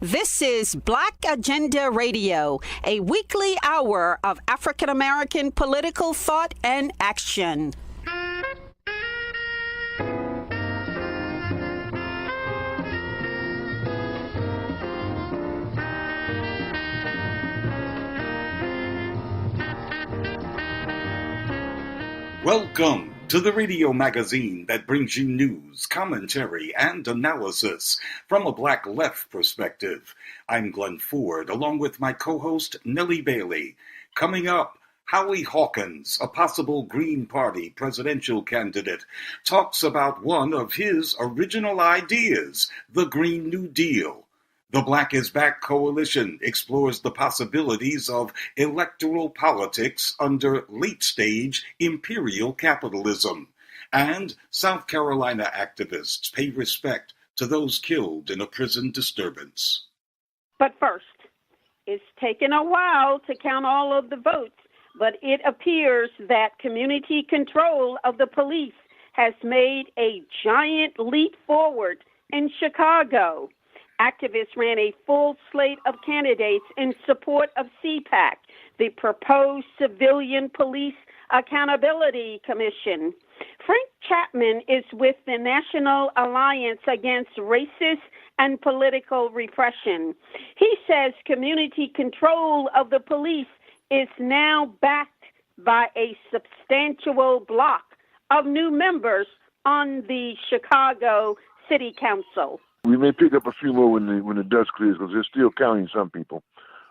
This is Black Agenda Radio, a weekly hour of African American political thought and action. Welcome to the radio magazine that brings you news, commentary, and analysis from a Black left perspective. I'm Glen Ford, along with my co-host Nellie Bailey. Coming up, Howie Hawkins, a possible Green Party presidential candidate, talks about one of his original ideas, the Green New Deal. The Black is Back coalition explores the possibilities of electoral politics under late-stage imperial capitalism. And South Carolina activists pay respect to those killed in a prison disturbance. But first, it's taken a while to count all of the votes, but it appears that community control of the police has made a giant leap forward in Chicago. Activists ran a full slate of candidates in support of CPAC, the proposed Civilian Police Accountability Commission. Frank Chapman is with the National Alliance Against Racist and Political Repression. He says community control of the police is now backed by a substantial bloc of new members on the Chicago City Council. We may pick up a few more when the dust clears because they're still counting some people.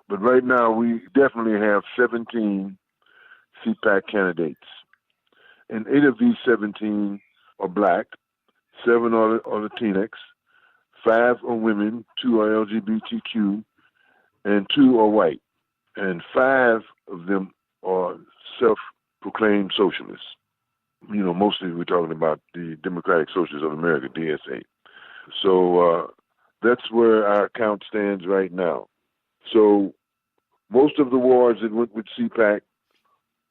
But right now, we definitely have 17 CPAC candidates. And 8 of these 17 are Black, 7 are Latinx, 5 are women, 2 are LGBTQ, and 2 are white. And 5 of them are self-proclaimed socialists. You know, mostly we're talking about the Democratic Socialists of America, DSA. So that's where our count stands right now. So most of the wards that went with CPAC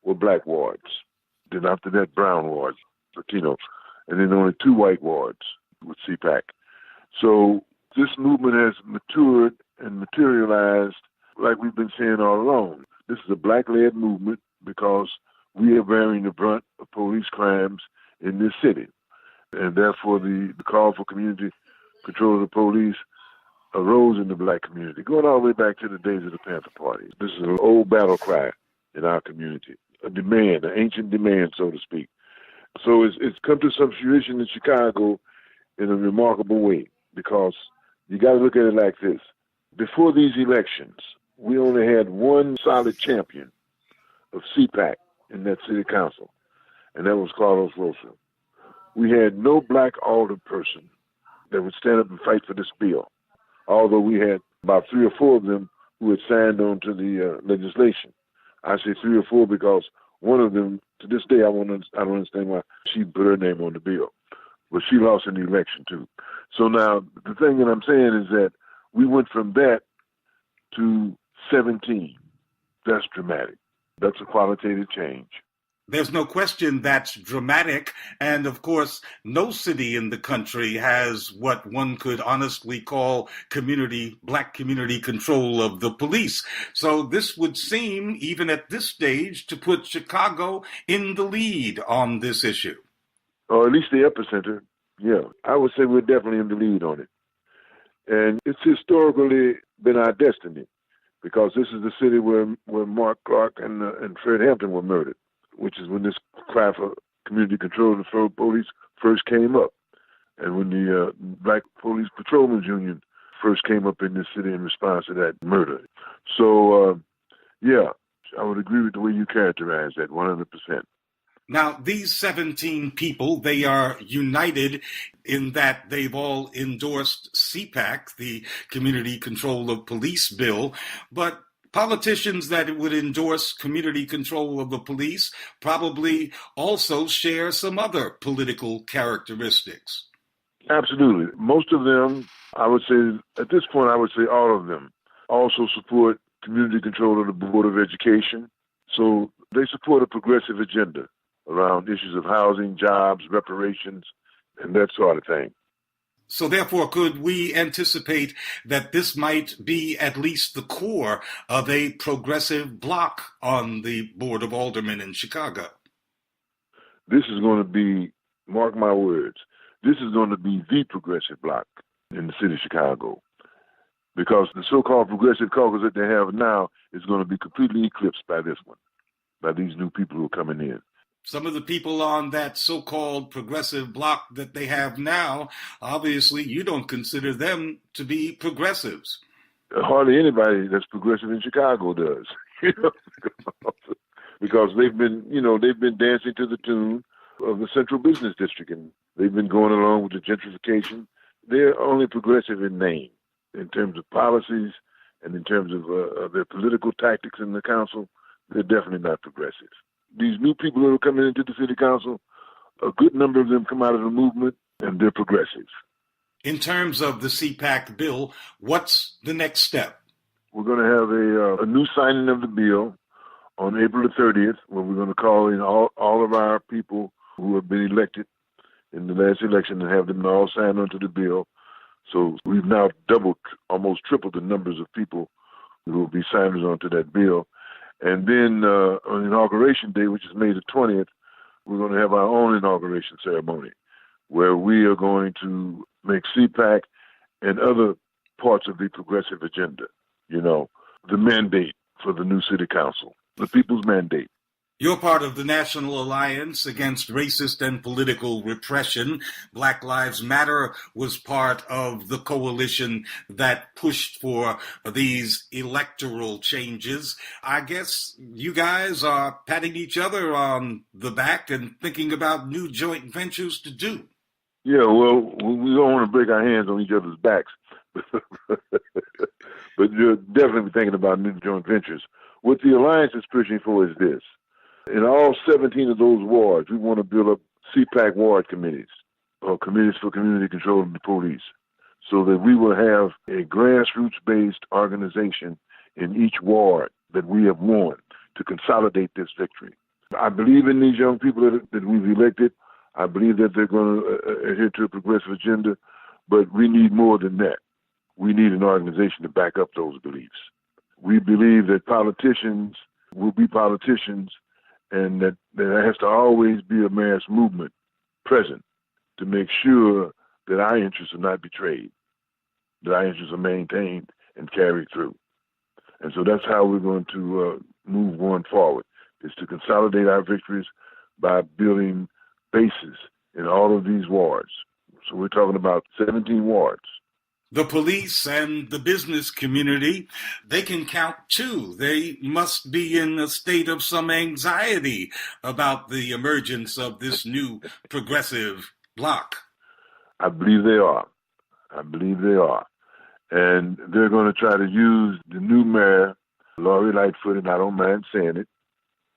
were Black wards. Then after that, brown wards, Latino. And then only 2 white wards with CPAC. So this movement has matured and materialized like we've been saying all along. This is a Black-led movement because we are bearing the brunt of police crimes in this city. And therefore, the call for community control of the police arose in the Black community, going all the way back to the days of the Panther Party. This is an old battle cry in our community, a demand, an ancient demand, so to speak. So it's come to some fruition in Chicago in a remarkable way, because you got to look at it like this. Before these elections, we only had one solid champion of CPAC in that city council, and that was Carlos Rosa. We had no Black alderperson that would stand up and fight for this bill, although we had about 3 or 4 of them who had signed on to the legislation. I say 3 or 4 because one of them, to this day, I don't understand why she put her name on the bill. But she lost in the election, too. So now, the thing that I'm saying is that we went from that to 17. That's dramatic. That's a qualitative change. There's no question that's dramatic, and of course, no city in the country has what one could honestly call Black community control of the police. So this would seem, even at this stage, to put Chicago in the lead on this issue. Or at least the epicenter, yeah. I would say we're definitely in the lead on it. And it's historically been our destiny, because this is the city where Mark Clark and Fred Hampton were murdered, which is when this cry for community control of the police first came up, and when the Black Police Patrolmen's Union first came up in this city in response to that murder. So, yeah, I would agree with the way you characterize that, 100%. Now, these 17 people, they are united in that they've all endorsed CPAC, the Community Control of Police Bill, but politicians that would endorse community control of the police probably also share some other political characteristics. Absolutely. Most of them, I would say, at this point, I would say all of them also support community control of the Board of Education. So they support a progressive agenda around issues of housing, jobs, reparations, and that sort of thing. So therefore, could we anticipate that this might be at least the core of a progressive bloc on the Board of Aldermen in Chicago? This is going to be, mark my words, this is going to be the progressive bloc in the city of Chicago. Because the so-called progressive caucus that they have now is going to be completely eclipsed by this one, by these new people who are coming in. Some of the people on that so-called progressive bloc that they have now, obviously you don't consider them to be progressives. Hardly anybody that's progressive in Chicago does, because they've been dancing to the tune of the Central Business District, and they've been going along with the gentrification. They're only progressive in name, in terms of policies and in terms of their political tactics in the council. They're definitely not progressive. These new people that are coming into the city council, a good number of them come out of the movement, and they're progressive. In terms of the CPAC bill, what's the next step? We're going to have a new signing of the bill on April the 30th, where we're going to call in all of our people who have been elected in the last election and have them all sign onto the bill. So we've now doubled, almost tripled the numbers of people who will be signers onto that bill. And then on Inauguration Day, which is May the 20th, we're going to have our own inauguration ceremony, where we are going to make CPAC and other parts of the progressive agenda, the mandate for the new city council, the people's mandate. You're part of the National Alliance Against Racist and Political Repression. Black Lives Matter was part of the coalition that pushed for these electoral changes. I guess you guys are patting each other on the back and thinking about new joint ventures to do. Yeah, well, we don't want to break our hands on each other's backs, but you're definitely thinking about new joint ventures. What the Alliance is pushing for is this. In all 17 of those wards, we want to build up CPAC ward committees, or committees for community control of the police, so that we will have a grassroots-based organization in each ward that we have won to consolidate this victory. I believe in these young people that we've elected. I believe that they're going to adhere to a progressive agenda, but we need more than that. We need an organization to back up those beliefs. We believe that politicians will be politicians, and that there has to always be a mass movement present to make sure that our interests are not betrayed, that our interests are maintained and carried through. And so that's how we're going to move going forward, is to consolidate our victories by building bases in all of these wards. So we're talking about 17 wards. The police and the business community, they can count too. They must be in a state of some anxiety about the emergence of this new progressive bloc. I believe they are. And they're going to try to use the new mayor, Lori Lightfoot, and I don't mind saying it.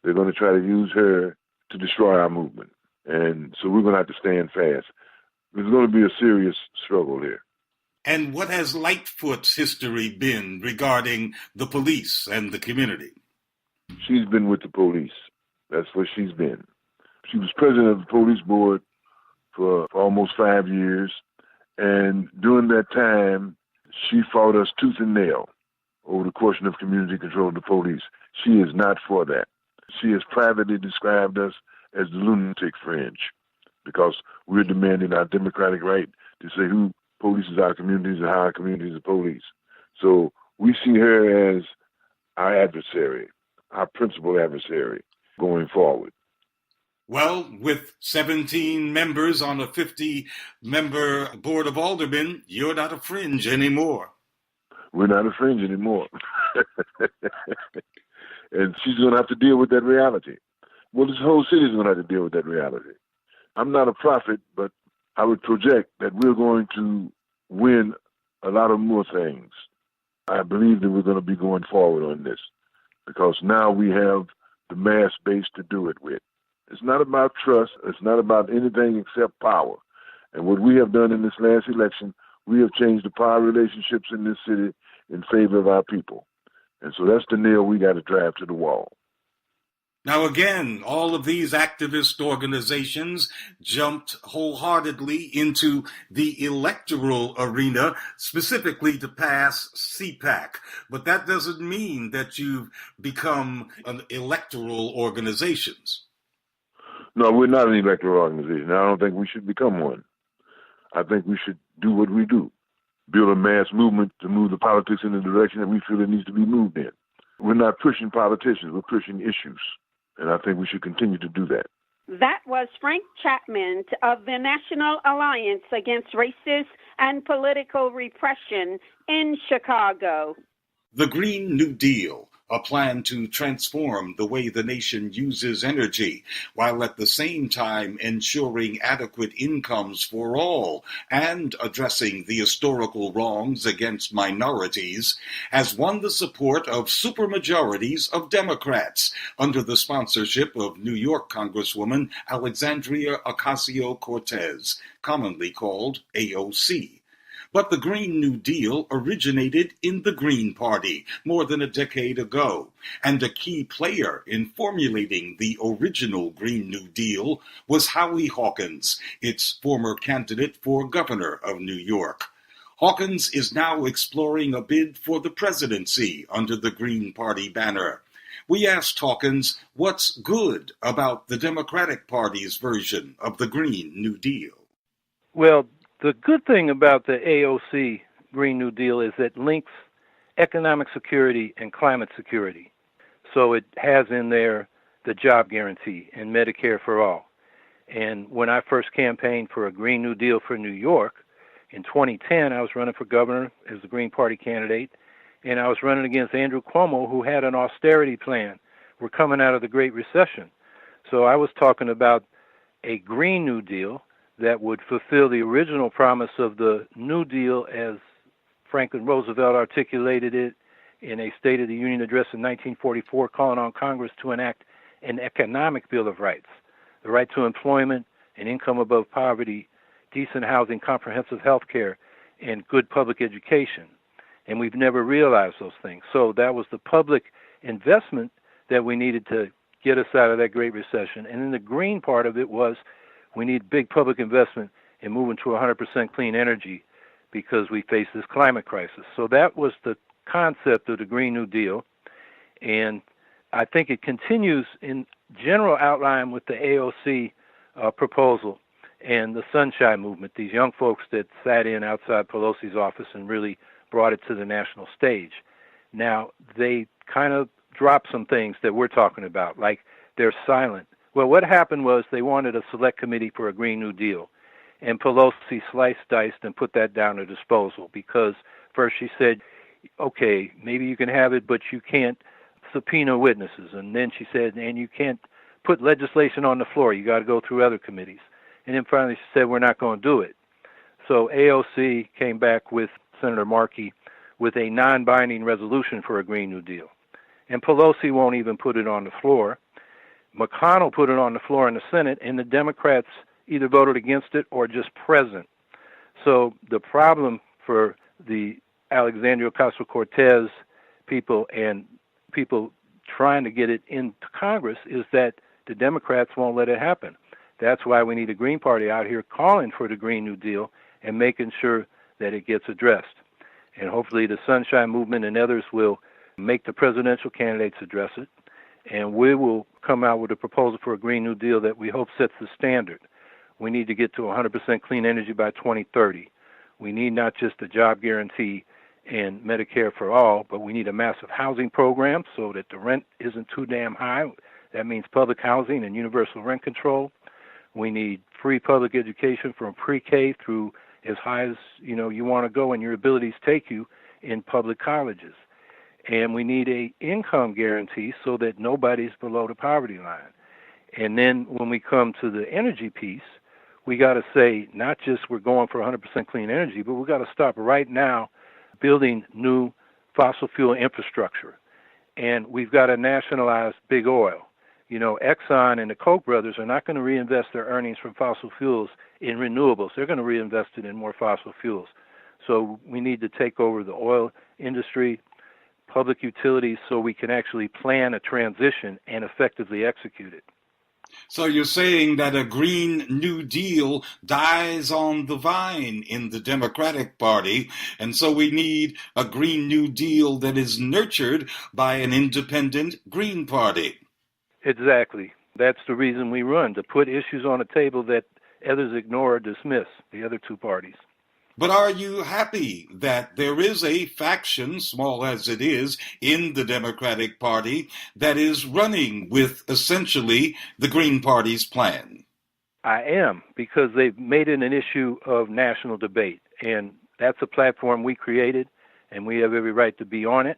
They're going to try to use her to destroy our movement. And so we're going to have to stand fast. There's going to be a serious struggle here. And what has Lightfoot's history been regarding the police and the community? She's been with the police. That's where she's been. She was president of the police board for almost 5 years. And during that time, she fought us tooth and nail over the question of community control of the police. She is not for that. She has privately described us as the lunatic fringe, because we're demanding our democratic right to say who polices our communities and how our communities are policed. So we see her as our adversary, our principal adversary going forward. Well, with 17 members on a 50-member Board of Aldermen, you're not a fringe anymore. We're not a fringe anymore. And she's going to have to deal with that reality. Well, this whole city is going to have to deal with that reality. I'm not a prophet, but I would project that we're going to win a lot of more things. I believe that we're going to be going forward on this, because now we have the mass base to do it with. It's not about trust. It's not about anything except power. And what we have done in this last election, we have changed the power relationships in this city in favor of our people. And so that's the nail we got to drive to the wall. Now, again, all of these activist organizations jumped wholeheartedly into the electoral arena, specifically to pass CPAC. But that doesn't mean that you've become an electoral organizations. No, we're not an electoral organization. I don't think we should become one. I think we should do what we do, build a mass movement to move the politics in the direction that we feel it needs to be moved in. We're not pushing politicians, we're pushing issues. And I think we should continue to do that. That was Frank Chapman of the National Alliance Against Racist and Political Repression in Chicago. The Green New Deal, a plan to transform the way the nation uses energy, while at the same time ensuring adequate incomes for all and addressing the historical wrongs against minorities, has won the support of supermajorities of Democrats under the sponsorship of New York Congresswoman Alexandria Ocasio-Cortez, commonly called AOC. But the Green New Deal originated in the Green Party more than a decade ago, and a key player in formulating the original Green New Deal was Howie Hawkins, its former candidate for governor of New York. Hawkins is now exploring a bid for the presidency under the Green Party banner. We asked Hawkins what's good about the Democratic Party's version of the Green New Deal. Well, the good thing about the AOC Green New Deal is it links economic security and climate security. So it has in there the job guarantee and Medicare for all. And when I first campaigned for a Green New Deal for New York, in 2010, I was running for governor as the Green Party candidate, and I was running against Andrew Cuomo, who had an austerity plan. We're coming out of the Great Recession. So I was talking about a Green New Deal that would fulfill the original promise of the New Deal as Franklin Roosevelt articulated it in a State of the Union address in 1944, calling on Congress to enact an economic Bill of Rights, the right to employment, an income above poverty, decent housing, comprehensive health care, and good public education. And we've never realized those things. So that was the public investment that we needed to get us out of that Great Recession. And then the green part of it was we need big public investment in moving to 100% clean energy because we face this climate crisis. So that was the concept of the Green New Deal. And I think it continues in general outline with the AOC proposal and the Sunshine Movement, these young folks that sat in outside Pelosi's office and really brought it to the national stage. Now, they kind of dropped some things that we're talking about, like they're silent. Well, what happened was they wanted a select committee for a Green New Deal, and Pelosi sliced, diced, and put that down to disposal because first she said, okay, maybe you can have it, but you can't subpoena witnesses. And then she said, and you can't put legislation on the floor. You got to go through other committees. And then finally she said, we're not going to do it. So AOC came back with Senator Markey with a non-binding resolution for a Green New Deal. And Pelosi won't even put it on the floor. McConnell put it on the floor in the Senate, and the Democrats either voted against it or just present. So the problem for the Alexandria Ocasio-Cortez people and people trying to get it into Congress is that the Democrats won't let it happen. That's why we need a Green Party out here calling for the Green New Deal and making sure that it gets addressed. And hopefully the Sunshine Movement and others will make the presidential candidates address it. And we will come out with a proposal for a Green New Deal that we hope sets the standard. We need to get to 100% clean energy by 2030. We need not just a job guarantee and Medicare for all, but we need a massive housing program so that the rent isn't too damn high. That means public housing and universal rent control. We need free public education from pre-K through as high as you want to go and your abilities take you in public colleges. And we need a income guarantee so that nobody's below the poverty line. And then when we come to the energy piece, we got to say not just we're going for 100% clean energy, but we got to stop right now building new fossil fuel infrastructure. And we've got to nationalize big oil. Exxon and the Koch brothers are not going to reinvest their earnings from fossil fuels in renewables. They're going to reinvest it in more fossil fuels. So we need to take over the oil industry, public utilities so we can actually plan a transition and effectively execute it. So you're saying that a Green New Deal dies on the vine in the Democratic Party, and so we need a Green New Deal that is nurtured by an independent Green Party. Exactly. That's the reason we run, to put issues on a table that others ignore or dismiss, the other two parties. But are you happy that there is a faction, small as it is, in the Democratic Party that is running with essentially the Green Party's plan? I am, because they've made it an issue of national debate. And that's a platform we created, and we have every right to be on it,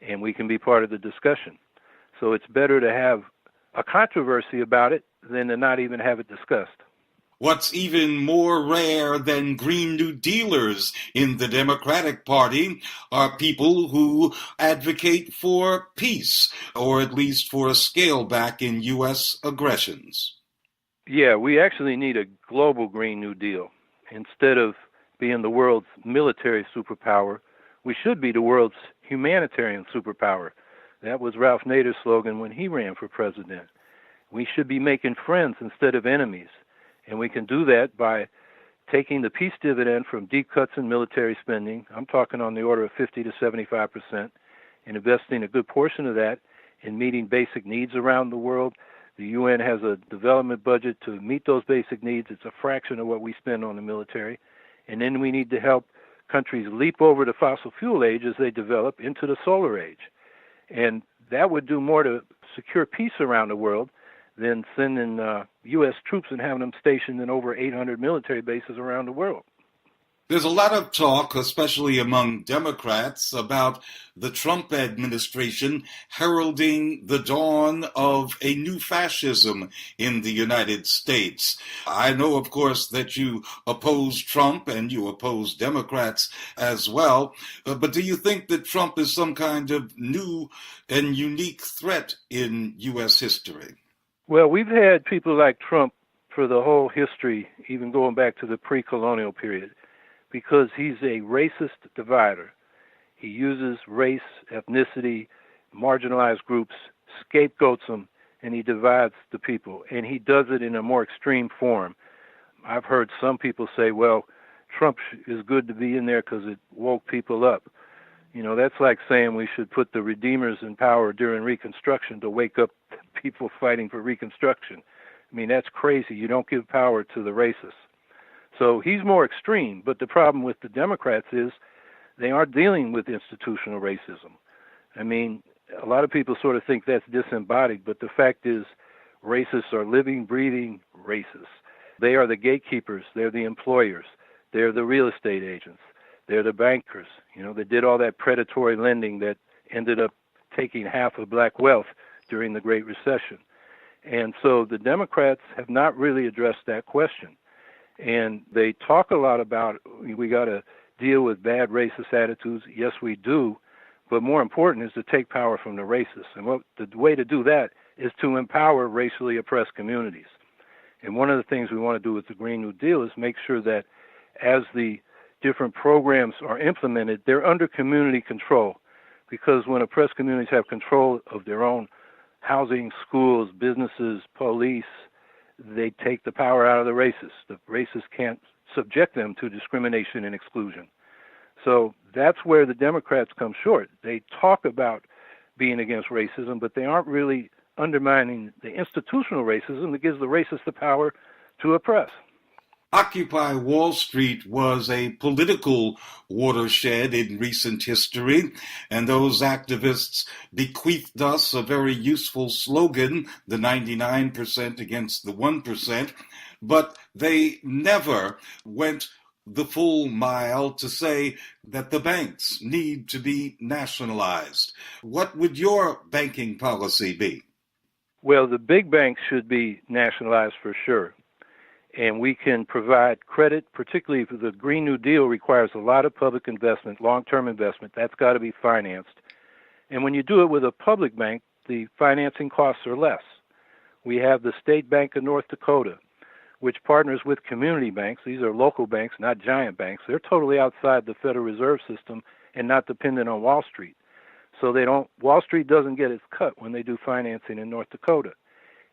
and we can be part of the discussion. So it's better to have a controversy about it than to not even have it discussed. What's even more rare than Green New Dealers in the Democratic Party are people who advocate for peace, or at least for a scale back in U.S. aggressions. Yeah, we actually need a global Green New Deal. Instead of being the world's military superpower, we should be the world's humanitarian superpower. That was Ralph Nader's slogan when he ran for president. We should be making friends instead of enemies. And we can do that by taking the peace dividend from deep cuts in military spending. I'm talking on the order of 50 to 75%, and investing a good portion of that in meeting basic needs around the world. The UN has a development budget to meet those basic needs. It's a fraction of what we spend on the military. And then we need to help countries leap over the fossil fuel age as they develop into the solar age. And that would do more to secure peace around the world than sending U.S. troops and having them stationed in over 800 military bases around the world. There's a lot of talk, especially among Democrats, about the Trump administration heralding the dawn of a new fascism in the United States. I know, of course, that you oppose Trump and you oppose Democrats as well, but do you think that Trump is some kind of new and unique threat in U.S. history? Well, we've had people like Trump for the whole history, even going back to the pre-colonial period, because he's a racist divider. He uses race, ethnicity, marginalized groups, scapegoats them, and he divides the people. And he does it in a more extreme form. I've heard some people say, well, Trump is good to be in there because it woke people up. You know, that's like saying we should put the Redeemers in power during Reconstruction to wake up people fighting for Reconstruction. I mean, that's crazy. You don't give power to the racists. So he's more extreme, but the problem with the Democrats is they aren't dealing with institutional racism. I mean, a lot of people sort of think that's disembodied, but the fact is racists are living, breathing racists. They are the gatekeepers. They're the employers. They're the real estate agents. They're the bankers. You know, they did all that predatory lending that ended up taking half of black wealth during the Great Recession. And so the Democrats have not really addressed that question. And they talk a lot about we got to deal with bad racist attitudes. Yes, we do. But more important is to take power from the racists. And the way to do that is to empower racially oppressed communities. And one of the things we want to do with the Green New Deal is make sure that as the different programs are implemented, they're under community control. Because when oppressed communities have control of their own housing, schools, businesses, police, they take the power out of the racists. The racists can't subject them to discrimination and exclusion. So that's where the Democrats come short. They talk about being against racism, but they aren't really undermining the institutional racism that gives the racists the power to oppress. Occupy Wall Street was a political watershed in recent history, and those activists bequeathed us a very useful slogan, the 99% against the 1%, but they never went the full mile to say that the banks need to be nationalized. What would your banking policy be? Well, the big banks should be nationalized for sure. And we can provide credit, particularly if the Green New Deal requires a lot of public investment, long-term investment. That's got to be financed. And when you do it with a public bank, the financing costs are less. We have the State Bank of North Dakota, which partners with community banks. These are local banks, not giant banks. They're totally outside the Federal Reserve System and not dependent on Wall Street. So Wall Street doesn't get its cut when they do financing in North Dakota.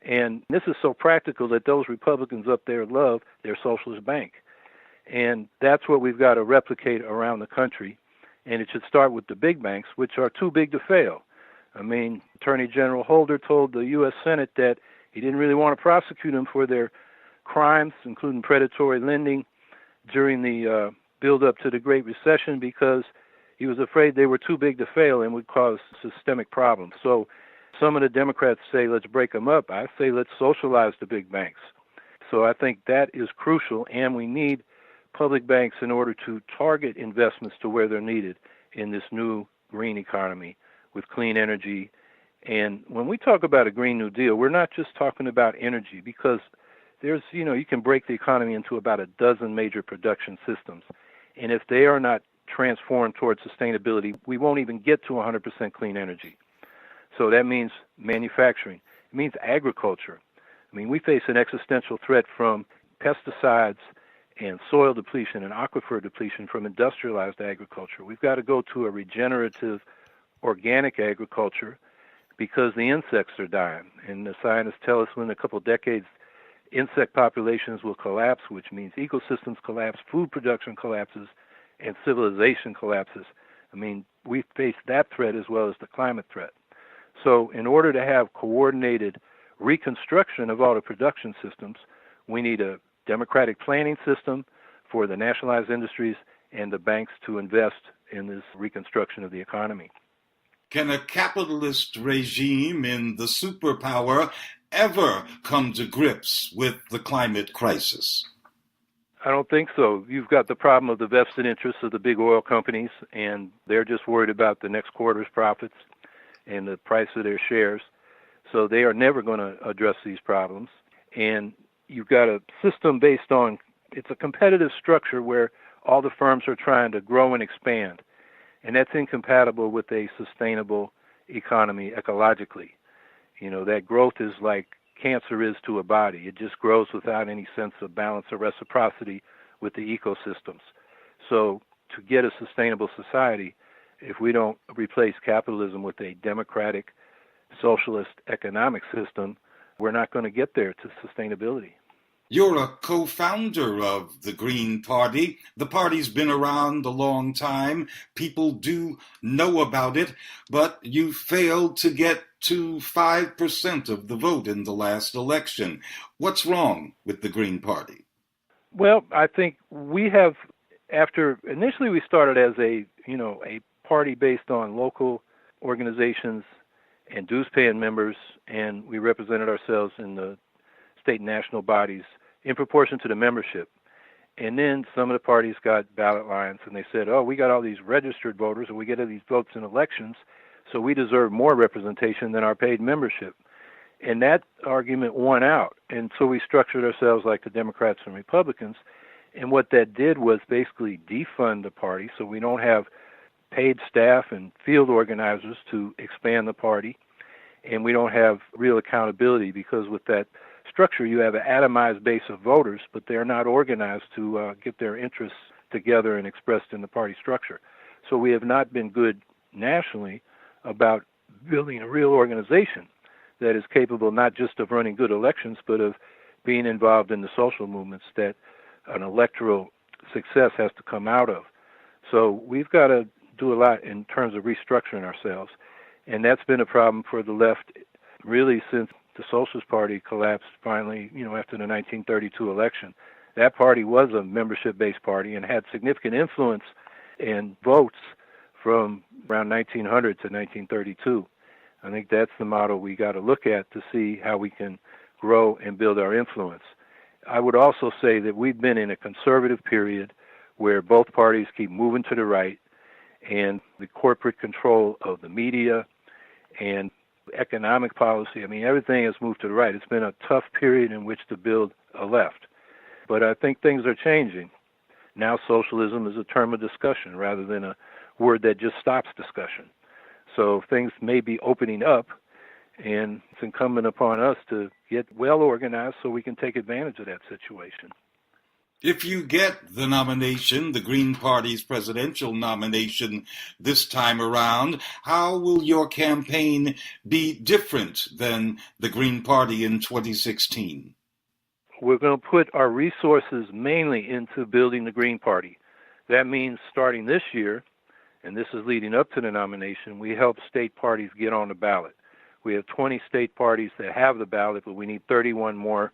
And this is so practical that those Republicans up there love their socialist bank. And that's what we've got to replicate around the country. And it should start with the big banks, which are too big to fail. I mean, Attorney General Holder told the U.S. Senate that he didn't really want to prosecute them for their crimes, including predatory lending, during the build-up to the Great Recession, because he was afraid they were too big to fail and would cause systemic problems. So some of the Democrats say, let's break them up. I say, let's socialize the big banks. So I think that is crucial, and we need public banks in order to target investments to where they're needed in this new green economy with clean energy. And when we talk about a Green New Deal, we're not just talking about energy, because there's, you can break the economy into about a dozen major production systems. And if they are not transformed towards sustainability, we won't even get to 100% clean energy. So that means manufacturing. It means agriculture. I mean, we face an existential threat from pesticides and soil depletion and aquifer depletion from industrialized agriculture. We've got to go to a regenerative organic agriculture because the insects are dying. And the scientists tell us within a couple of decades, insect populations will collapse, which means ecosystems collapse, food production collapses, and civilization collapses. I mean, we face that threat as well as the climate threat. So in order to have coordinated reconstruction of all the production systems, we need a democratic planning system for the nationalized industries and the banks to invest in this reconstruction of the economy. Can a capitalist regime in the superpower ever come to grips with the climate crisis? I don't think so. You've got the problem of the vested interests of the big oil companies, and they're just worried about the next quarter's profits and the price of their shares. So they are never going to address these problems. And you've got a system based on, it's a competitive structure where all the firms are trying to grow and expand. And that's incompatible with a sustainable economy ecologically. That growth is like cancer is to a body. It just grows without any sense of balance or reciprocity with the ecosystems. So to get a sustainable society, if we don't replace capitalism with a democratic, socialist economic system, we're not going to get there to sustainability. You're a co-founder of the Green Party. The party's been around a long time. People do know about it, but you failed to get to 5% of the vote in the last election. What's wrong with the Green Party? Well, I think we have, initially we started as a party based on local organizations and dues-paying members, and we represented ourselves in the state and national bodies in proportion to the membership. And then some of the parties got ballot lines, and they said, we got all these registered voters, and we get all these votes in elections, so we deserve more representation than our paid membership. And that argument won out. And so we structured ourselves like the Democrats and Republicans. And what that did was basically defund the party, so we don't have paid staff and field organizers to expand the party. And we don't have real accountability, because with that structure, you have an atomized base of voters, but they're not organized to get their interests together and expressed in the party structure. So we have not been good nationally about building a real organization that is capable not just of running good elections, but of being involved in the social movements that an electoral success has to come out of. So we've got to do a lot in terms of restructuring ourselves. And that's been a problem for the left really since the Socialist Party collapsed finally, after the 1932 election. That party was a membership-based party and had significant influence and votes from around 1900 to 1932. I think that's the model we got to look at to see how we can grow and build our influence. I would also say that we've been in a conservative period where both parties keep moving to the right, and the corporate control of the media and economic policy, everything has moved to the right. It's been a tough period in which to build a left. But I think things are changing. Now socialism is a term of discussion rather than a word that just stops discussion. So things may be opening up, and it's incumbent upon us to get well organized so we can take advantage of that situation. If you get the nomination, the Green Party's presidential nomination this time around, how will your campaign be different than the Green Party in 2016? We're going to put our resources mainly into building the Green Party. That means starting this year, and this is leading up to the nomination, we help state parties get on the ballot. We have 20 state parties that have the ballot, but we need 31 more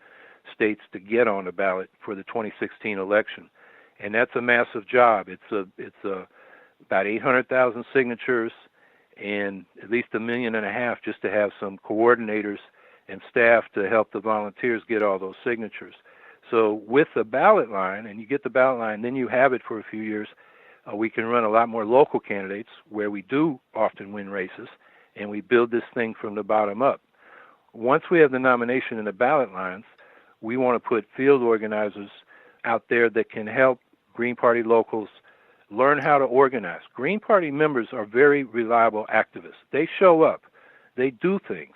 states to get on the ballot for the 2016 election. And that's a massive job. It's about 800,000 signatures and at least 1.5 million just to have some coordinators and staff to help the volunteers get all those signatures. So with the ballot line, and you get the ballot line, then you have it for a few years, we can run a lot more local candidates where we do often win races, and we build this thing from the bottom up. Once we have the nomination and the ballot lines, we want to put field organizers out there that can help Green Party locals learn how to organize. Green Party members are very reliable activists. They show up. They do things.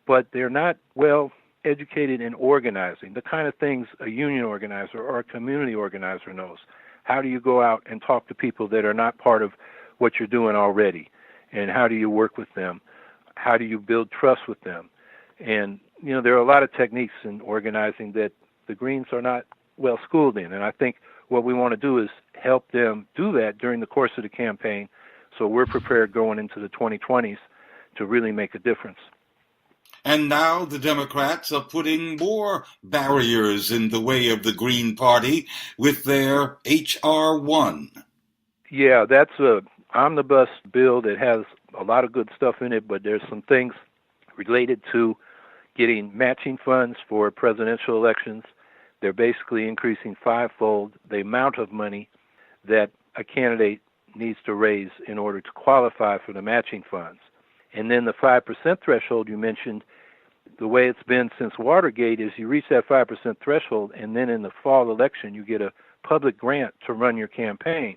But they're not well educated in organizing, the kind of things a union organizer or a community organizer knows. How do you go out and talk to people that are not part of what you're doing already? And how do you work with them? How do you build trust with them? And there are a lot of techniques in organizing that the Greens are not well schooled in. And I think what we want to do is help them do that during the course of the campaign so we're prepared going into the 2020s to really make a difference. And now the Democrats are putting more barriers in the way of the Green Party with their H.R. 1. Yeah, that's a omnibus bill that has a lot of good stuff in it, but there's some things related to getting matching funds for presidential elections. They're basically increasing fivefold the amount of money that a candidate needs to raise in order to qualify for the matching funds. And then the 5% threshold you mentioned, the way it's been since Watergate is you reach that 5% threshold, and then in the fall election you get a public grant to run your campaign.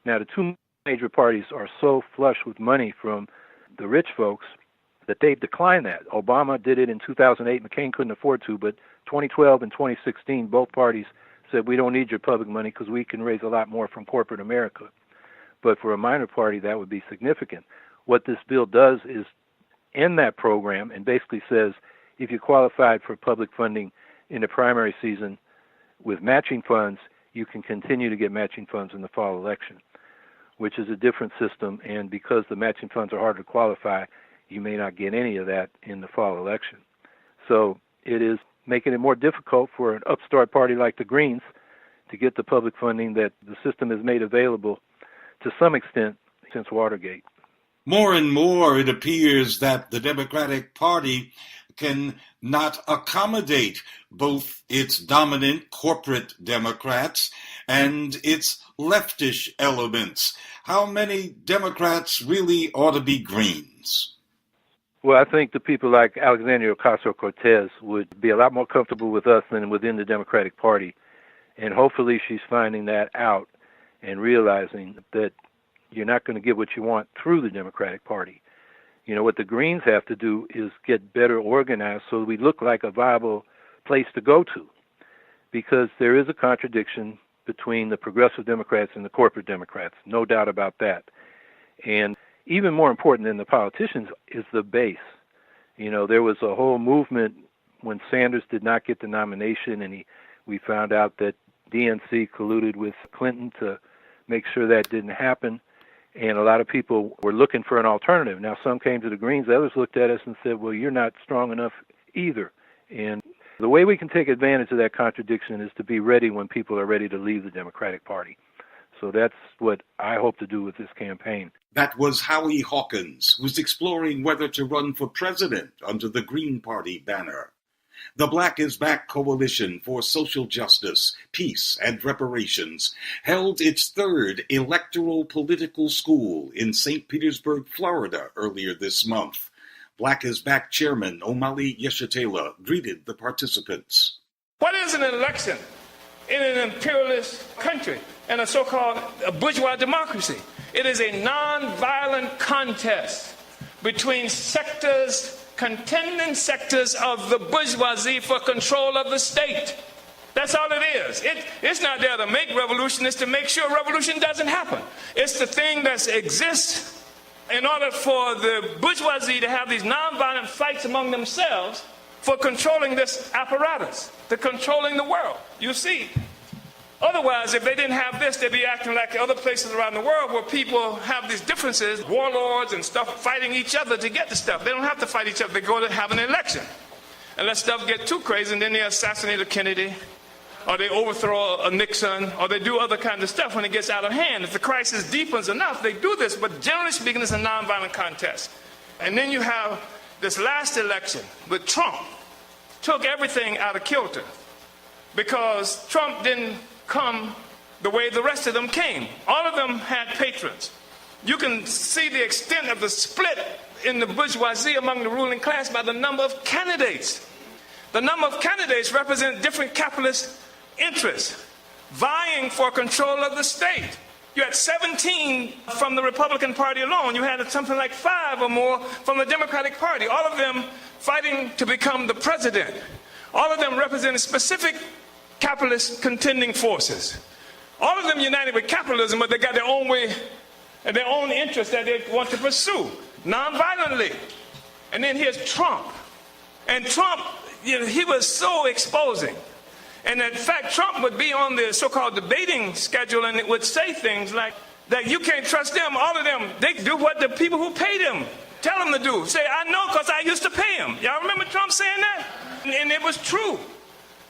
Now, the two major parties are so flush with money from the rich folks that they've declined that. Obama did it in 2008. McCain couldn't afford to, but 2012 and 2016, both parties said, we don't need your public money because we can raise a lot more from corporate America. But for a minor party, that would be significant. What this bill does is end that program and basically says if you qualified for public funding in the primary season with matching funds, you can continue to get matching funds in the fall election, which is a different system. And because the matching funds are harder to qualify, you may not get any of that in the fall election. So it is making it more difficult for an upstart party like the Greens to get the public funding that the system has made available to some extent since Watergate. More and more, it appears that the Democratic Party can not accommodate both its dominant corporate Democrats and its leftish elements. How many Democrats really ought to be Greens? Well, I think the people like Alexandria Ocasio-Cortez would be a lot more comfortable with us than within the Democratic Party. And hopefully she's finding that out and realizing that you're not going to get what you want through the Democratic Party. You know, what the Greens have to do is get better organized so we look like a viable place to go to, because there is a contradiction between the progressive Democrats and the corporate Democrats, no doubt about that. And even more important than the politicians is the base. You know, there was a whole movement when Sanders did not get the nomination, and we found out that DNC colluded with Clinton to make sure that didn't happen. And a lot of people were looking for an alternative. Now, some came to the Greens. Others looked at us and said, well, you're not strong enough either. And the way we can take advantage of that contradiction is to be ready when people are ready to leave the Democratic Party. So that's what I hope to do with this campaign. That was Howie Hawkins, who's exploring whether to run for president under the Green Party banner. The Black is Back Coalition for Social Justice, Peace, and Reparations held its third electoral political school in St. Petersburg, Florida, earlier this month. Black is Back Chairman Omali Yeshitela greeted the participants. What is an election in an imperialist country and a so-called bourgeois democracy? It is a non-violent contest between contending sectors of the bourgeoisie for control of the state. That's all it is. It's not there to make revolution. It's to make sure revolution doesn't happen. It's the thing that exists in order for the bourgeoisie to have these nonviolent fights among themselves for controlling this apparatus, to controlling the world. You see, otherwise, if they didn't have this, they'd be acting like other places around the world where people have these differences, warlords and stuff fighting each other to get the stuff. They don't have to fight each other. They go to have an election. And let stuff get too crazy, and then they assassinate a Kennedy, or they overthrow a Nixon, or they do other kinds of stuff when it gets out of hand. If the crisis deepens enough, they do this, but generally speaking, it's a nonviolent contest. And then you have this last election with Trump, took everything out of kilter, because Trump didn't come the way the rest of them came. All of them had patrons. You can see the extent of the split in the bourgeoisie among the ruling class by the number of candidates. The number of candidates represent different capitalist interests vying for control of the state. You had 17 from the Republican Party alone. You had something like 5 or more from the Democratic Party, all of them fighting to become the president. All of them representing specific capitalist contending forces. All of them united with capitalism, but they got their own way and their own interests that they want to pursue, non-violently. And then here's Trump. And Trump, he was so exposing. And in fact, Trump would be on the so-called debating schedule, and it would say things like that you can't trust them. All of them, they do what the people who pay them tell them to do. Say, I know because I used to pay them. Y'all remember Trump saying that? And it was true.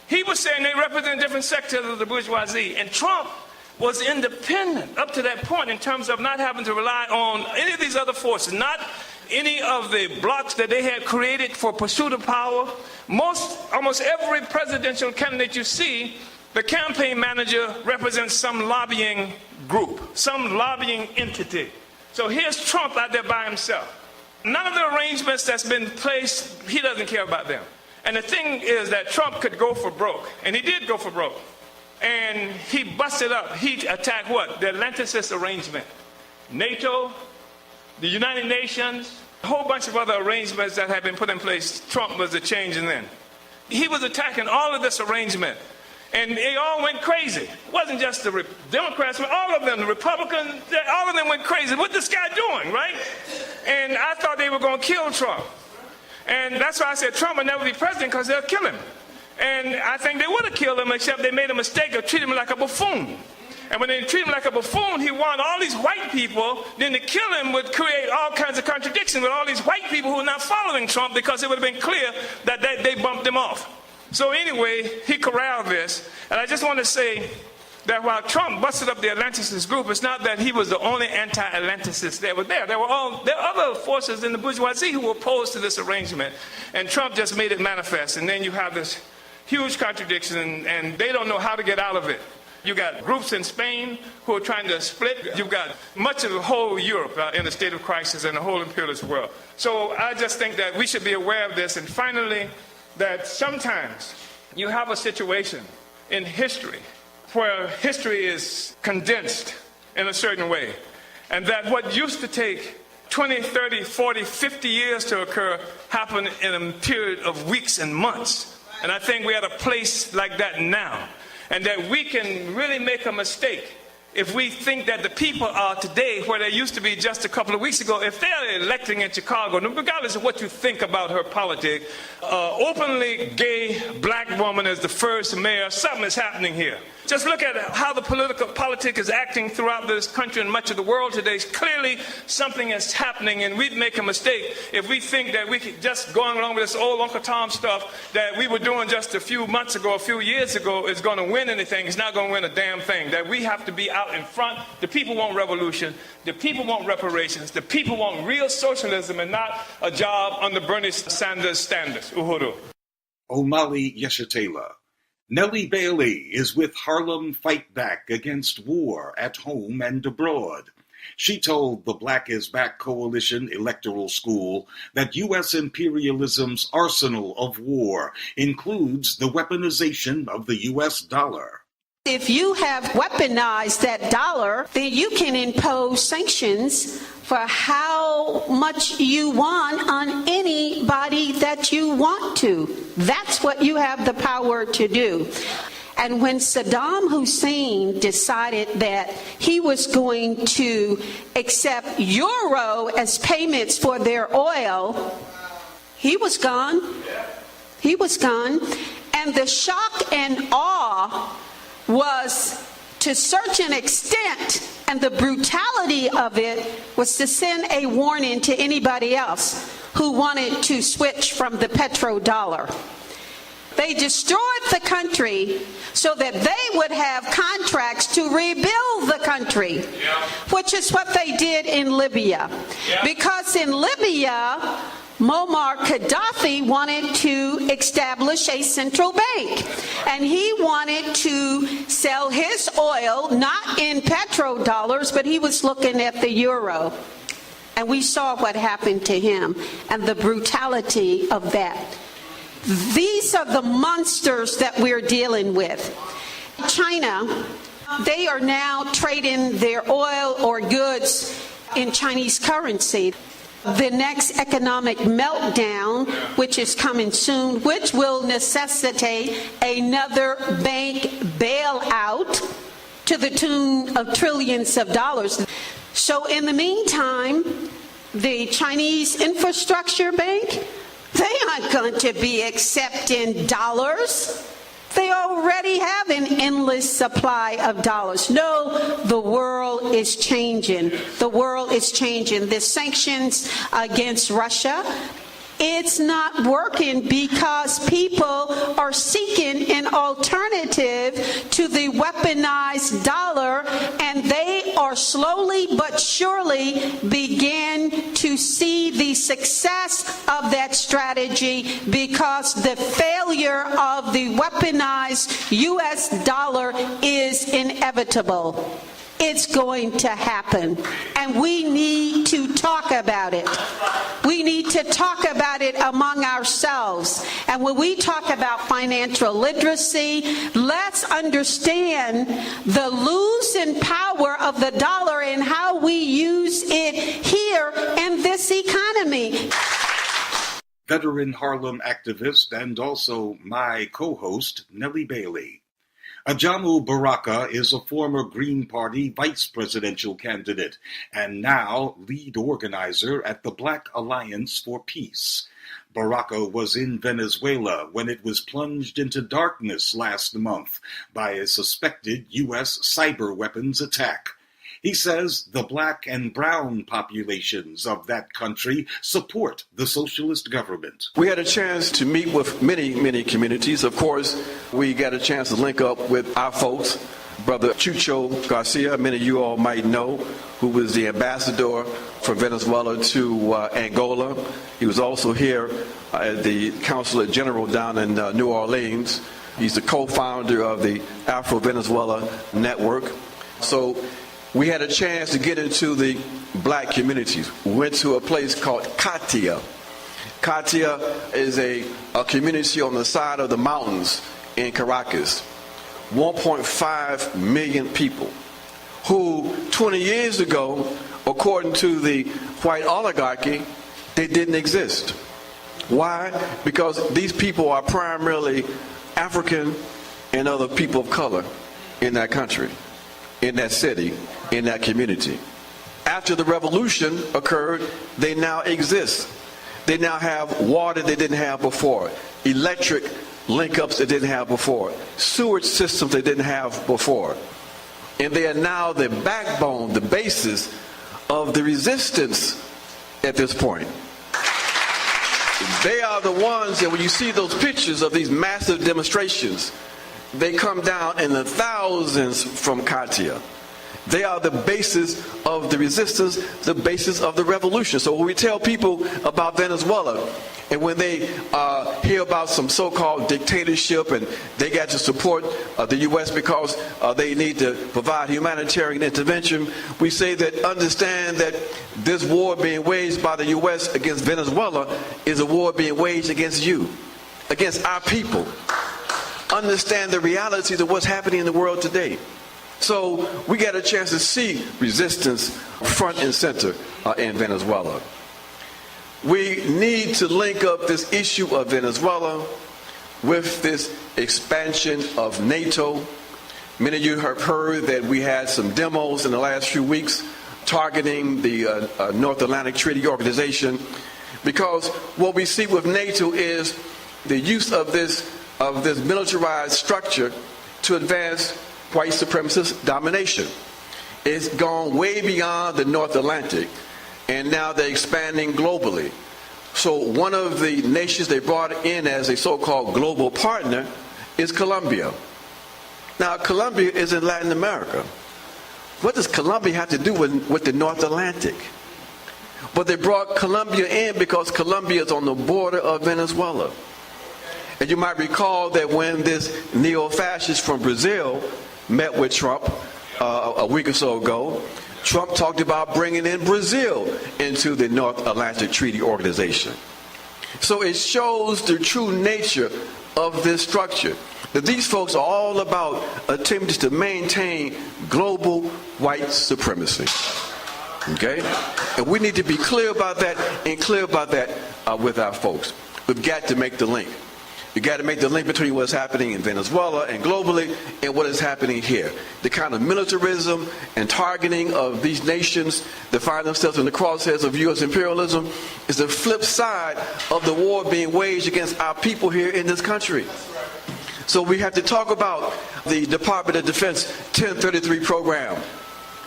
He was saying they represent different sectors of the bourgeoisie. And Trump was independent up to that point in terms of not having to rely on any of these other forces, not any of the blocs that they had created for pursuit of power. Almost every presidential candidate you see, the campaign manager represents some lobbying group, some lobbying entity. So here's Trump out there by himself. None of the arrangements that's been placed, he doesn't care about them. And the thing is that Trump could go for broke, and he did go for broke. And he busted up, he attacked what? The Atlanticist arrangement. NATO, the United Nations, a whole bunch of other arrangements that had been put in place. Trump was the change in them. He was attacking all of this arrangement. And they all went crazy. It wasn't just the Democrats, but all of them, the Republicans, all of them went crazy. What's this guy doing, right? And I thought they were going to kill Trump. And that's why I said Trump would never be president, because they'll kill him. And I think they would have killed him, except they made a mistake of treating him like a buffoon. And when they treat him like a buffoon, he wanted all these white people. Then to kill him would create all kinds of contradictions with all these white people who are not following Trump, because it would have been clear that they bumped him off. So anyway, he corralled this. And I just want to say that while Trump busted up the Atlanticist group, it's not that he was the only anti-Atlanticist that were there. There were other forces in the bourgeoisie who were opposed to this arrangement. And Trump just made it manifest. And then you have this huge contradiction, and they don't know how to get out of it. You got groups in Spain who are trying to split. You've got much of the whole Europe in a state of crisis, and the whole imperialist world. So I just think that we should be aware of this. And finally, that sometimes you have a situation in history where history is condensed in a certain way. And that what used to take 20, 30, 40, 50 years to occur happened in a period of weeks and months. And I think we're at a place like that now. And that we can really make a mistake if we think that the people are today where they used to be just a couple of weeks ago. If they're electing in Chicago, regardless of what you think about her politics, openly gay black woman as the first mayor, something is happening here. Just look at how the politics is acting throughout this country and much of the world today. Clearly, something is happening, and we'd make a mistake if we think that we could just going along with this old Uncle Tom stuff that we were doing just a few months ago, a few years ago, is going to win anything. It's not going to win a damn thing. That we have to be out in front. The people want revolution. The people want reparations. The people want real socialism and not a job under Bernie Sanders' standards. Uhuru. Omali Yeshitela. Nellie Bailey is with Harlem Fight Back Against War at Home and Abroad. She told the Black is Back Coalition Electoral School that U.S. imperialism's arsenal of war includes the weaponization of the U.S. dollar. If you have weaponized that dollar, then you can impose sanctions for how much you want on anybody that you want to. That's what you have the power to do. And when Saddam Hussein decided that he was going to accept euro as payments for their oil, he was gone. He was gone. And the shock and awe was to such an extent, and the brutality of it was to send a warning to anybody else who wanted to switch from the petrodollar. They destroyed the country so that they would have contracts to rebuild the country, which is what they did in Libya. Because in Libya, Muammar Gaddafi wanted to establish a central bank, and he wanted to sell his oil not in petrodollars, but he was looking at the euro. And we saw what happened to him and the brutality of that. These are the monsters that we're dealing with. China, they are now trading their oil or goods in Chinese currency. The next economic meltdown, which is coming soon, which will necessitate another bank bailout to the tune of trillions of dollars. So in the meantime, the Chinese infrastructure bank, they aren't going to be accepting dollars. They already have an endless supply of dollars. No, the world is changing. The world is changing. The sanctions against Russia, it's not working because people are seeking an alternative to the weaponized dollar, and they are slowly but surely begin to see the success of that strategy, because the failure of the weaponized U.S. dollar is inevitable. It's going to happen, and we need to talk about it. We need to talk about it among ourselves. And when we talk about financial literacy, let's understand the losing power of the dollar and how we use it here in this economy. Veteran Harlem activist and also my co-host, Nellie Bailey. Ajamu Baraka is a former Green Party vice presidential candidate and now lead organizer at the Black Alliance for Peace. Baraka was in Venezuela when it was plunged into darkness last month by a suspected U.S. cyber weapons attack. He says the black and brown populations of that country support the socialist government. We had a chance to meet with many communities. Of course, we got a chance to link up with our folks. Brother Chucho Garcia, many of you all might know, who was the ambassador from Venezuela to Angola. He was also here at the Consulate General down in New Orleans. He's the co-founder of the Afro-Venezuela Network. So we had a chance to get into the black communities. We went to a place called Katia. Katia is a community on the side of the mountains in Caracas. 1.5 million people who 20 years ago, according to the white oligarchy, they didn't exist. Why? Because these people are primarily African and other people of color in that country, in that city, in that community. After the revolution occurred, they now exist. They now have water they didn't have before, electric link-ups they didn't have before, sewage systems they didn't have before. And they are now the backbone, the basis of the resistance at this point. They are the ones that when you see those pictures of these massive demonstrations, they come down in the thousands from Katia. They are the basis of the resistance, the basis of the revolution. So when we tell people about Venezuela, and when they hear about some so-called dictatorship and they got to support the U.S. because they need to provide humanitarian intervention, we say that understand that this war being waged by the U.S. against Venezuela is a war being waged against you, against our people. Understand the realities of what's happening in the world today. So we got a chance to see resistance front and center in Venezuela. We need to link up this issue of Venezuela with this expansion of NATO. Many of you have heard that we had some demos in the last few weeks targeting the North Atlantic Treaty Organization, because what we see with NATO is the use of this militarized structure to advance white supremacist domination. It's gone way beyond the North Atlantic, and now they're expanding globally. So one of the nations they brought in as a so-called global partner is Colombia. Now, Colombia is in Latin America. What does Colombia have to do with the North Atlantic? But they brought Colombia in because Colombia is on the border of Venezuela. And you might recall that when this neo-fascist from Brazil met with Trump a week or so ago, Trump talked about bringing in Brazil into the North Atlantic Treaty Organization. So it shows the true nature of this structure, that these folks are all about attempting to maintain global white supremacy. Okay? And we need to be clear about that, and clear about that with our folks. We've got to make the link. You've got to make the link between what's happening in Venezuela and globally and what is happening here. The kind of militarism and targeting of these nations that find themselves in the crosshairs of U.S. imperialism is the flip side of the war being waged against our people here in this country. So we have to talk about the Department of Defense 1033 program,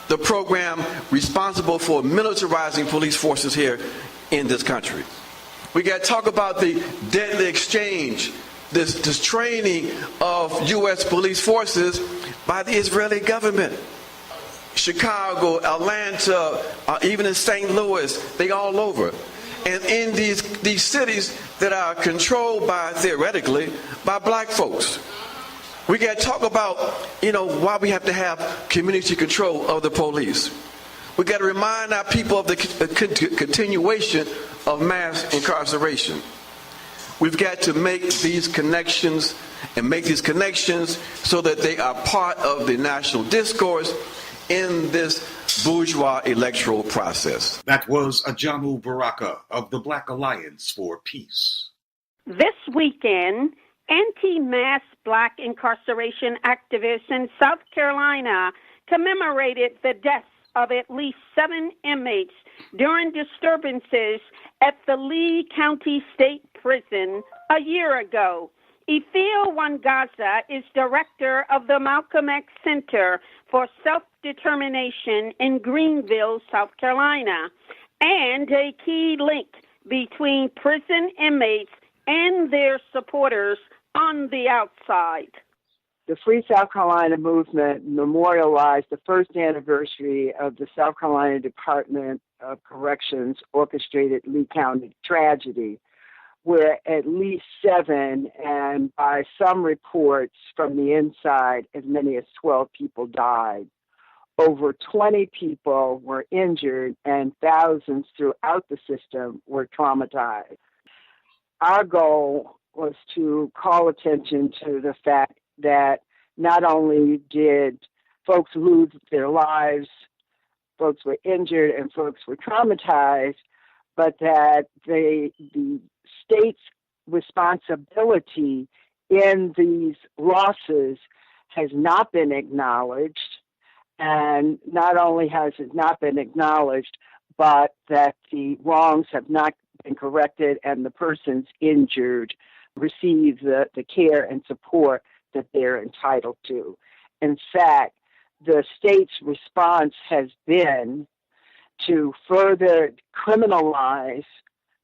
the program responsible for militarizing police forces here in this country. We got to talk about the deadly exchange, this training of U.S. police forces by the Israeli government. Chicago, Atlanta, even in St. Louis, they all over. And in these cities that are controlled by, theoretically, by black folks. We got to talk about, why we have to have community control of the police. We got to remind our people of the continuation of mass incarceration. We've got to make these connections so that they are part of the national discourse in this bourgeois electoral process. That was Ajamu Baraka of the Black Alliance for Peace. This weekend, anti-mass black incarceration activists in South Carolina commemorated the deaths of at least 7 inmates during disturbances at the Lee County State Prison a year ago. Ifil Wangaza is director of the Malcolm X Center for Self-Determination in Greenville, South Carolina, and a key link between prison inmates and their supporters on the outside. The Free South Carolina movement memorialized the first anniversary of the South Carolina Department of Corrections orchestrated Lee County tragedy, where at least 7, and by some reports from the inside, as many as 12 people died. Over 20 people were injured, and thousands throughout the system were traumatized. Our goal was to call attention to the fact that not only did folks lose their lives, folks were injured, and folks were traumatized, but that the state's responsibility in these losses has not been acknowledged. And not only has it not been acknowledged, but that the wrongs have not been corrected and the persons injured receive the care and support that they're entitled to. In fact, the state's response has been to further criminalize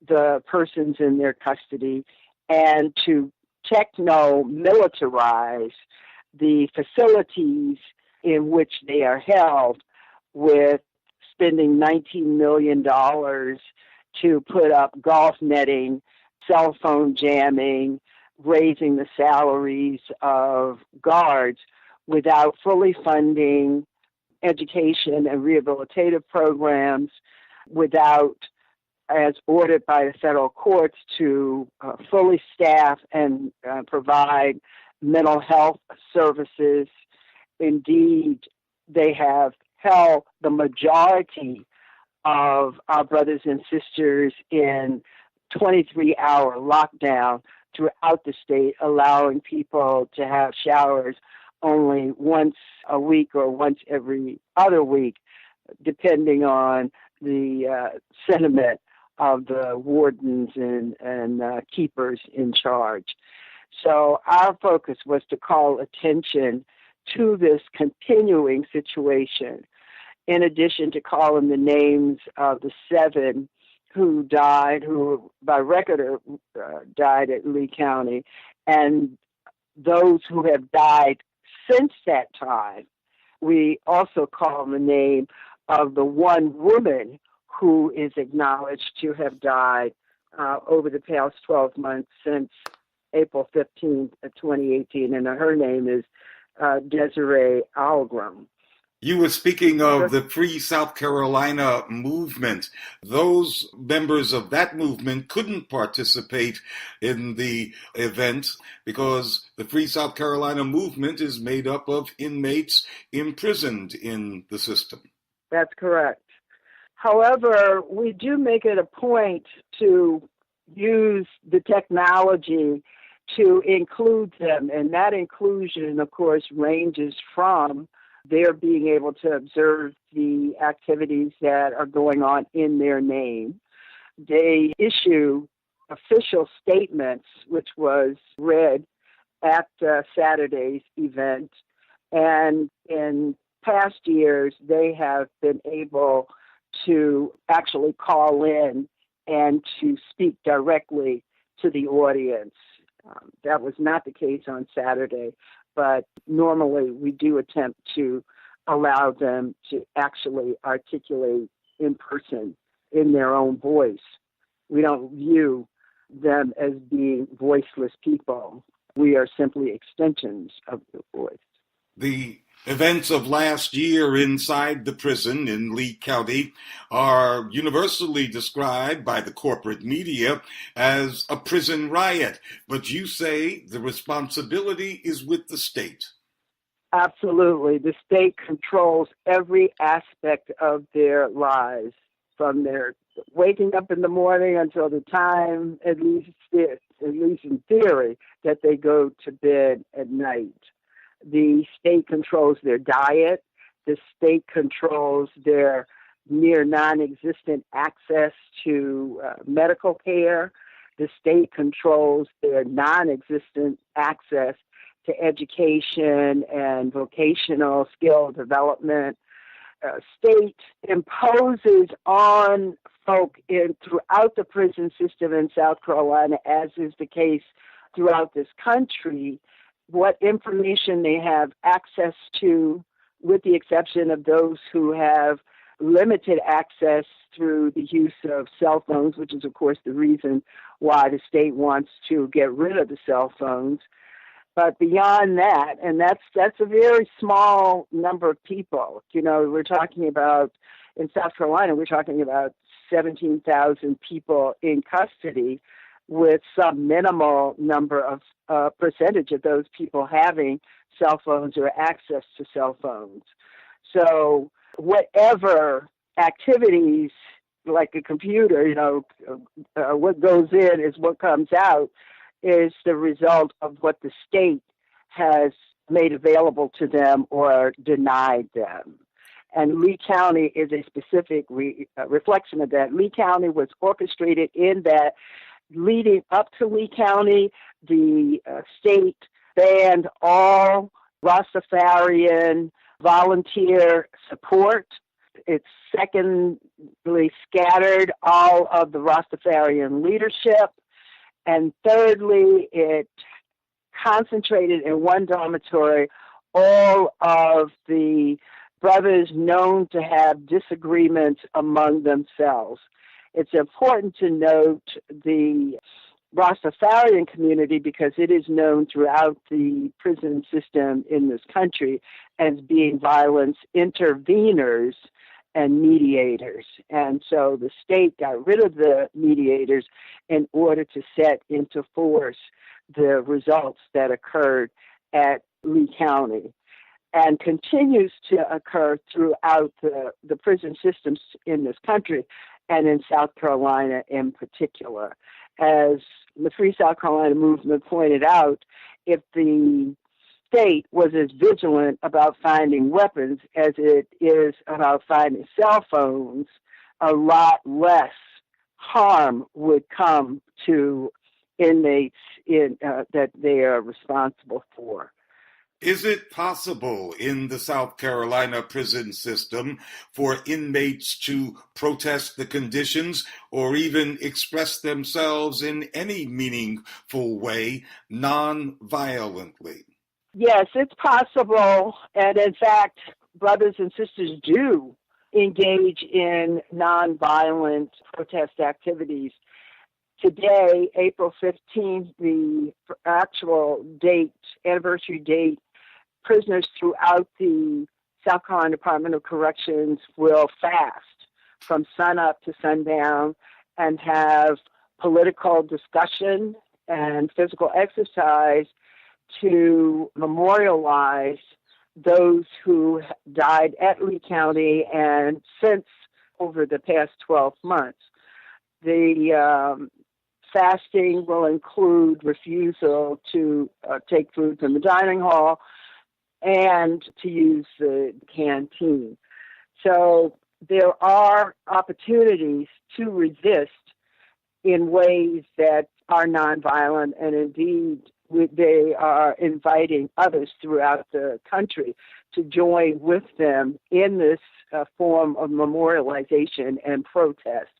the persons in their custody and to techno-militarize the facilities in which they are held, with spending $19 million to put up golf netting, cell phone jamming, raising the salaries of guards without fully funding education and rehabilitative programs, without, as ordered by the federal courts, to fully staff and provide mental health services. Indeed, they have held the majority of our brothers and sisters in 23-hour lockdown throughout the state, allowing people to have showers only once a week or once every other week, depending on the sentiment of the wardens and keepers in charge. So our focus was to call attention to this continuing situation, in addition to calling the names of the 7 who died, who by record died at Lee County, and those who have died since that time. We also call the name of the one woman who is acknowledged to have died over the past 12 months since April 15th, 2018, and her name is Desiree Algram. You were speaking of the Free South Carolina movement. Those members of that movement couldn't participate in the event because the Free South Carolina movement is made up of inmates imprisoned in the system. That's correct. However, we do make it a point to use the technology to include them, and that inclusion, of course, ranges from their being able to observe the activities that are going on in their name. They issue official statements, which was read at Saturday's event, and in past years, they have been able to actually call in and to speak directly to the audience. That was not the case on Saturday, but normally we do attempt to allow them to actually articulate in person in their own voice. We don't view them as being voiceless people. We are simply extensions of the voice. The events of last year inside the prison in Lee County are universally described by the corporate media as a prison riot, but you say the responsibility is with the state. Absolutely. The state controls every aspect of their lives, from their waking up in the morning until the time, at least in theory, that they go to bed at night. The state controls their diet. The state controls their near non-existent access to medical care. The state controls their non-existent access to education and vocational skill development. State imposes on folk throughout the prison system in South Carolina, as is the case throughout this country, what information they have access to, with the exception of those who have limited access through the use of cell phones, which is, of course, the reason why the state wants to get rid of the cell phones. But beyond that, and that's a very small number of people. You know, we're talking about, in South Carolina, we're talking about 17,000 people in custody, with some minimal number of percentage of those people having cell phones or access to cell phones. So whatever activities, like a computer, you know, what goes in is what comes out, is the result of what the state has made available to them or denied them. And Lee County is a specific reflection of that. Lee County was orchestrated in that leading up to Lee County, the state banned all Rastafarian volunteer support. It secondly scattered all of the Rastafarian leadership. And thirdly, it concentrated in one dormitory all of the brothers known to have disagreements among themselves. It's important to note the Rastafarian community because it is known throughout the prison system in this country as being violence interveners and mediators. And so the state got rid of the mediators in order to set into force the results that occurred at Lee County and continues to occur throughout the prison systems in this country and in South Carolina in particular. As the Free South Carolina movement pointed out, if the state was as vigilant about finding weapons as it is about finding cell phones, a lot less harm would come to inmates that they are responsible for. Is it possible in the South Carolina prison system for inmates to protest the conditions or even express themselves in any meaningful way, non-violently? Yes, it's possible. And in fact, brothers and sisters do engage in nonviolent protest activities. Today, April 15th, the actual date, anniversary date, prisoners throughout the South Carolina Department of Corrections will fast from sunup to sundown and have political discussion and physical exercise to memorialize those who died at Lee County and since over the past 12 months. The fasting will include refusal to take food from the dining hall and to use the canteen. So there are opportunities to resist in ways that are nonviolent, and indeed they are inviting others throughout the country to join with them in this form of memorialization and protest.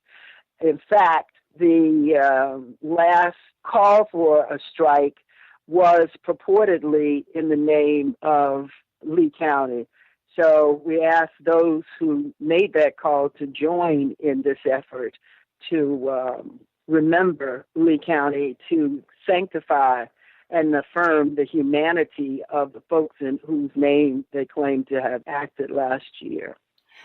In fact, the last call for a strike was purportedly in the name of Lee County. So we ask those who made that call to join in this effort to remember Lee County, to sanctify and affirm the humanity of the folks in whose name they claim to have acted last year.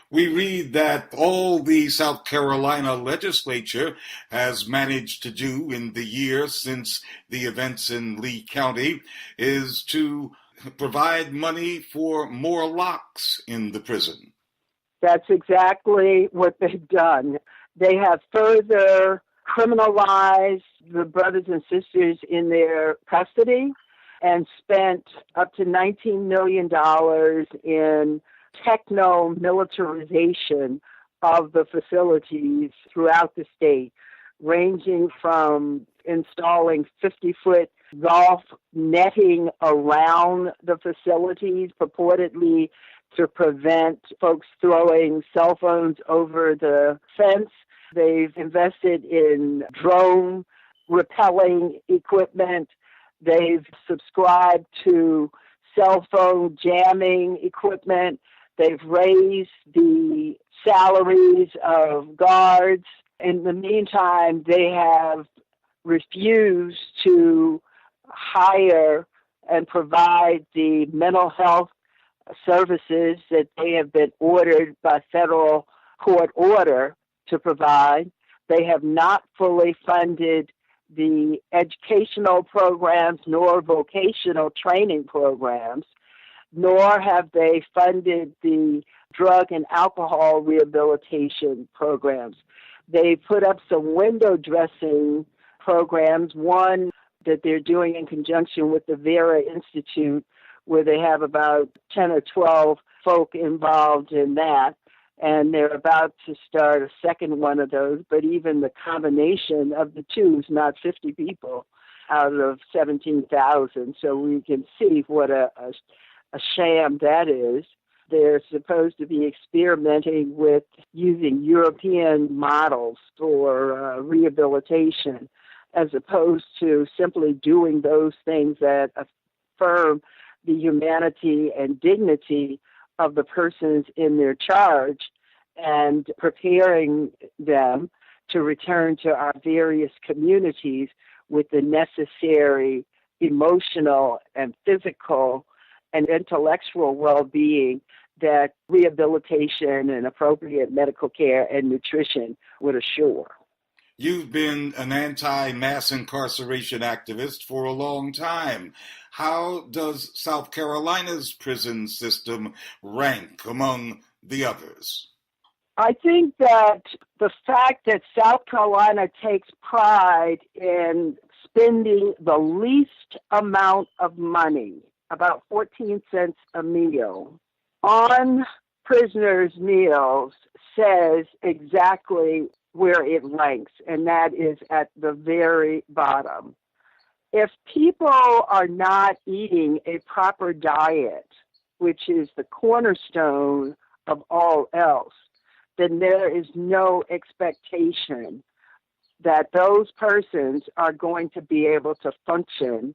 We read that all the South Carolina legislature has managed to do in the year since the events in Lee County is to provide money for more locks in the prison. That's exactly what they've done. They have further criminalized the brothers and sisters in their custody and spent up to $19 million in techno-militarization of the facilities throughout the state, ranging from installing 50-foot golf netting around the facilities, purportedly to prevent folks throwing cell phones over the fence. They've invested in drone repelling equipment. They've subscribed to cell phone jamming equipment. They've raised the salaries of guards. In the meantime, they have refused to hire and provide the mental health services that they have been ordered by federal court order to provide. They have not fully funded the educational programs nor vocational training programs, nor have they funded the drug and alcohol rehabilitation programs. They put up some window dressing programs, one that they're doing in conjunction with the Vera Institute, where they have about 10 or 12 folk involved in that. And they're about to start a second one of those, but even the combination of the two is not 50 people out of 17,000. So we can see what a sham that is. They're supposed to be experimenting with using European models for rehabilitation, as opposed to simply doing those things that affirm the humanity and dignity of the persons in their charge and preparing them to return to our various communities with the necessary emotional and physical and intellectual well-being that rehabilitation and appropriate medical care and nutrition would assure. You've been an anti-mass incarceration activist for a long time. How does South Carolina's prison system rank among the others? I think that the fact that South Carolina takes pride in spending the least amount of money, about 14 cents a meal, on prisoners' meals says exactly where it ranks, and that is at the very bottom. If people are not eating a proper diet, which is the cornerstone of all else, then there is no expectation that those persons are going to be able to function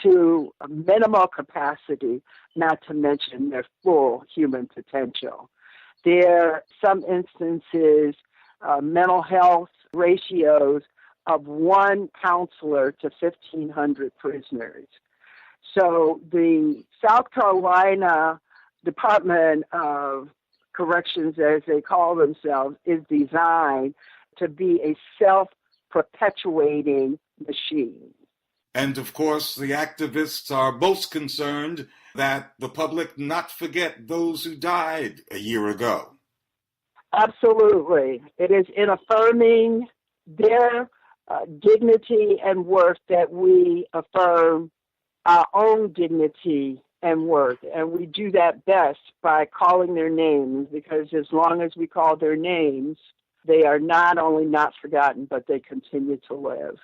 to a minimal capacity, not to mention their full human potential. There are some instances, mental health ratios of one counselor to 1,500 prisoners. So the South Carolina Department of Corrections, as they call themselves, is designed to be a self-perpetuating machine. And of course, the activists are most concerned that the public not forget those who died a year ago. Absolutely. It is in affirming their dignity and worth that we affirm our own dignity and worth. And we do that best by calling their names, because as long as we call their names, they are not only not forgotten, but they continue to live.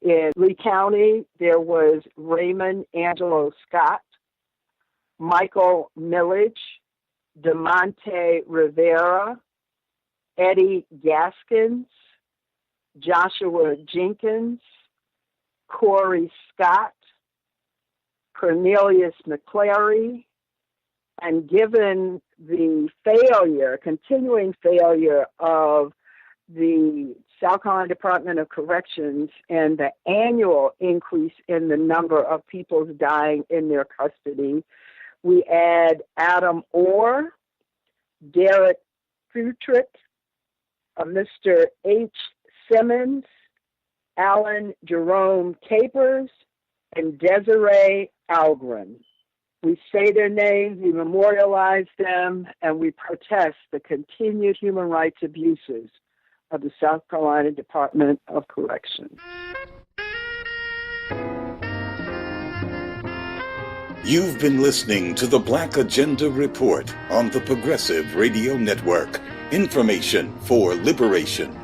In Lee County, there was Raymond Angelo Scott, Michael Millage, DeMonte Rivera, Eddie Gaskins, Joshua Jenkins, Corey Scott, Cornelius McClary, and given the continuing failure of the South Carolina Department of Corrections and the annual increase in the number of people dying in their custody, we add Adam Orr, Derek Futrick, Mr. H. Simmons, Alan Jerome Capers, and Desiree Algren. We say their names, we memorialize them, and we protest the continued human rights abuses of the South Carolina Department of Corrections. You've been listening to the Black Agenda Report on the Progressive Radio Network. Information for liberation.